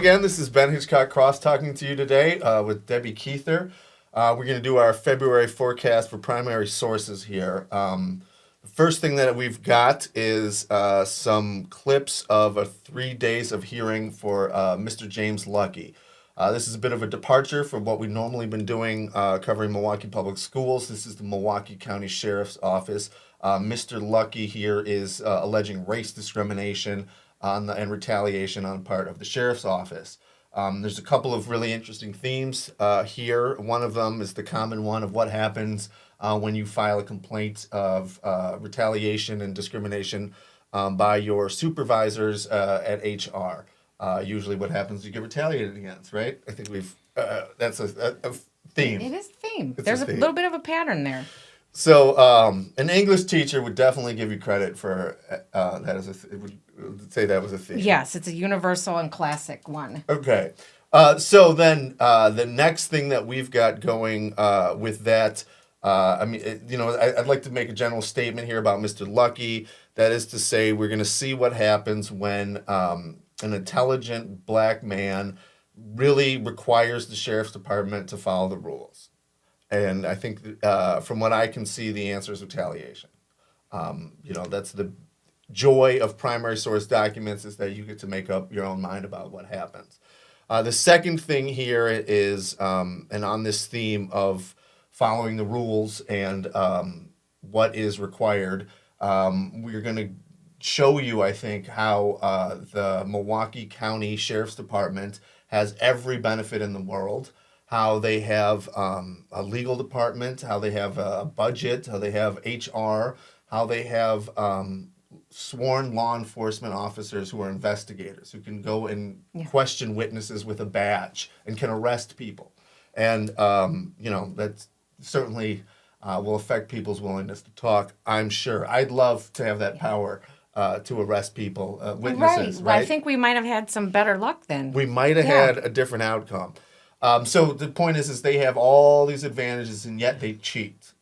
again. This is Ben Hitchcock Cross talking to you today with Debbie Keither. We're going to do our February forecast for primary sources here. The first thing that we've got is some clips of 3 days of hearing for Mr. James Luckey. This is a bit of a departure from what we've normally been doing covering Milwaukee Public Schools. This is the Milwaukee County Sheriff's Office. Mr. Luckey here is alleging race discrimination and retaliation on part of the Sheriff's Office. There's a couple of really interesting themes here. One of them is the common one of what happens when you file a complaint of retaliation and discrimination by your supervisors at HR. Usually what happens is you get retaliated against, right? I think that's a theme. It is a theme. It's There's a a theme. little bit of a pattern there. So an English teacher would definitely give you credit for that would say that was a theme. Yes, it's a universal and classic one. Okay. So then the next thing that we've got going with that, I'd like to make a general statement here about Mr. Luckey. That is to say, we're going to see what happens when an intelligent black man really requires the sheriff's department to follow the rules. And I think from what I can see, the answer is retaliation. That's the joy of primary source documents, is that you get to make up your own mind about what happens. The second thing here is, and on this theme of following the rules and what is required, we're going to show you, I think, how the Milwaukee County Sheriff's Department has every benefit in the world, how they have a legal department, how they have a budget, how they have HR, how they have sworn law enforcement officers who are investigators, who can go and question witnesses with a badge and can arrest people. And, that certainly will affect people's willingness to talk, I'm sure. I'd love to have that power to arrest people, witnesses, right? I think we might have had some better luck then. We might have had a different outcome. So the point is they have all these advantages, and yet they cheat.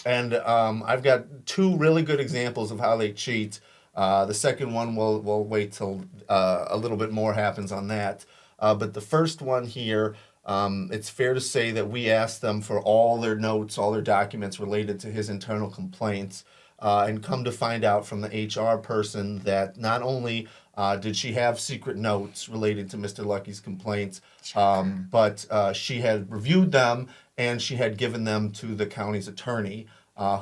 And I've got two really good examples of how they cheat. The second one, we'll wait till a little bit more happens on that. But the first one here, it's fair to say that we asked them for all their notes, all their documents related to his internal complaints, and come to find out from the HR person that not only did she have secret notes related to Mr. Luckey's complaints, but she had reviewed them and she had given them to the county's attorney,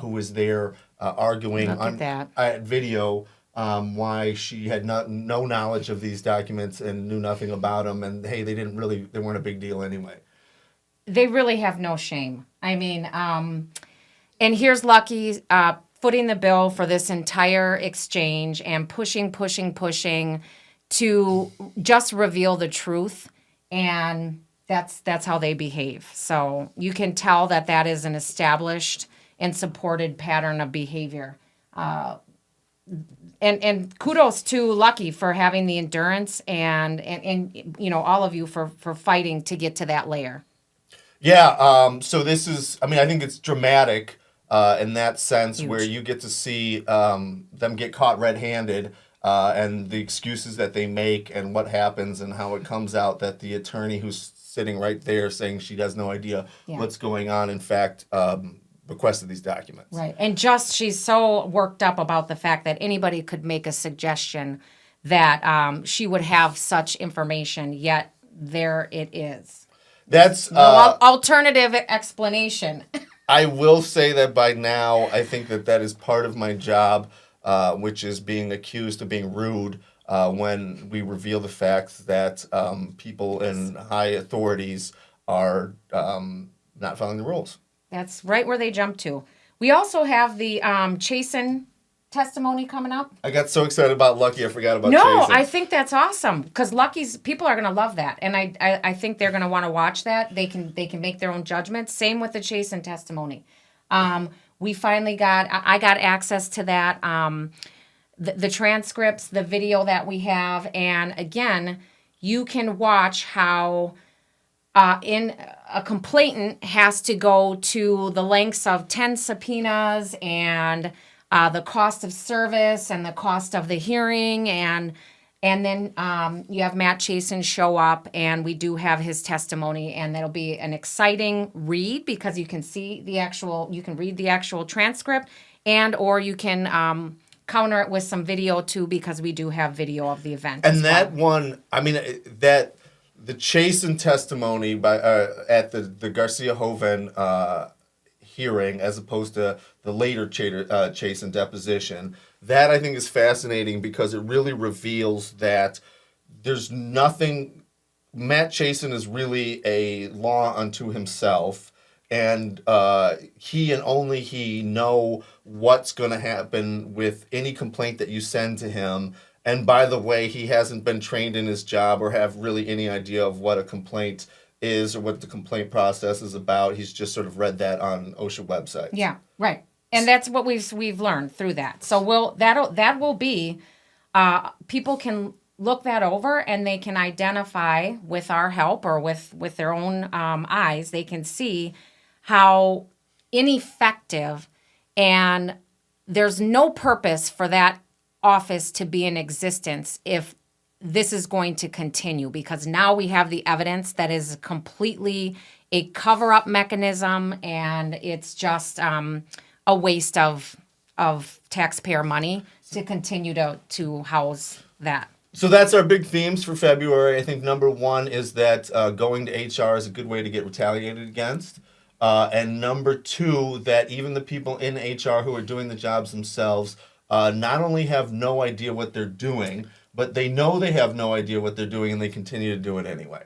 who was there arguing at video why she had no knowledge of these documents and knew nothing about them, and hey, they weren't a big deal anyway. They really have no shame. I mean, and here's Luckey footing the bill for this entire exchange and pushing to just reveal the truth, and that's how they behave. So you can tell that is an established and supported pattern of behavior. And kudos to Luckey for having the endurance and all of you for fighting to get to that layer. Yeah, so this is, I think it's dramatic in that sense. Huge. Where you get to see them get caught red-handed and the excuses that they make and what happens and how it comes out that the attorney who's sitting right there saying she has no idea what's going on, in fact, requested these documents. Right. And she's so worked up about the fact that anybody could make a suggestion that she would have such information, yet there it is. That's no alternative explanation. I will say that by now, I think that is part of my job, which is being accused of being rude when we reveal the facts that people in high authorities are not following the rules. That's right where they jump to. We also have the Chasen testimony coming up. I got so excited about Luckey, I forgot about Chasen. No, I think that's awesome because Luckey's people are going to love that, and I think they're going to want to watch that. They can make their own judgments. Same with the Chasen testimony. We finally I got access to that, the transcripts, the video that we have, and again, you can watch how. A complainant has to go to the lengths of 10 subpoenas and the cost of service and the cost of the hearing and And then you have Matt Chasen show up, and we do have his testimony, and that'll be an exciting read because you can read the actual transcript, and or you can counter it with some video too because we do have video of the event. And as that well. one, I mean, that the Chasen testimony by at the Garcia Hoven hearing, as opposed to the later Chasen deposition, that I think is fascinating because it really reveals that there's nothing. Matt Chasen is really a law unto himself, and he and only he know what's going to happen with any complaint that you send to him. And by the way, he hasn't been trained in his job or have really any idea of what a complaint is or what the complaint process is about. He's just sort of read that on OSHA website. Yeah, right. And that's what we've learned through that. So that will be people can look that over and they can identify with our help or with their own eyes. They can see how ineffective, and there's no purpose for that office to be in existence if this is going to continue, because now we have the evidence that is completely a cover-up mechanism, and it's just a waste of taxpayer money to continue to house that. So that's our big themes for February. I think number one is that going to HR is a good way to get retaliated against. And number two, that even the people in HR who are doing the jobs themselves not only have no idea what they're doing, but they know they have no idea what they're doing and they continue to do it anyway.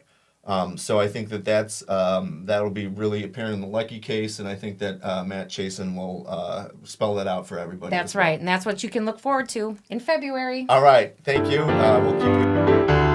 So I think that'll be really apparent in the Lucky case, and I think that Matt Chasen will spell that out for everybody. That's right, and that's what you can look forward to in February. All right, thank you. We'll keep you.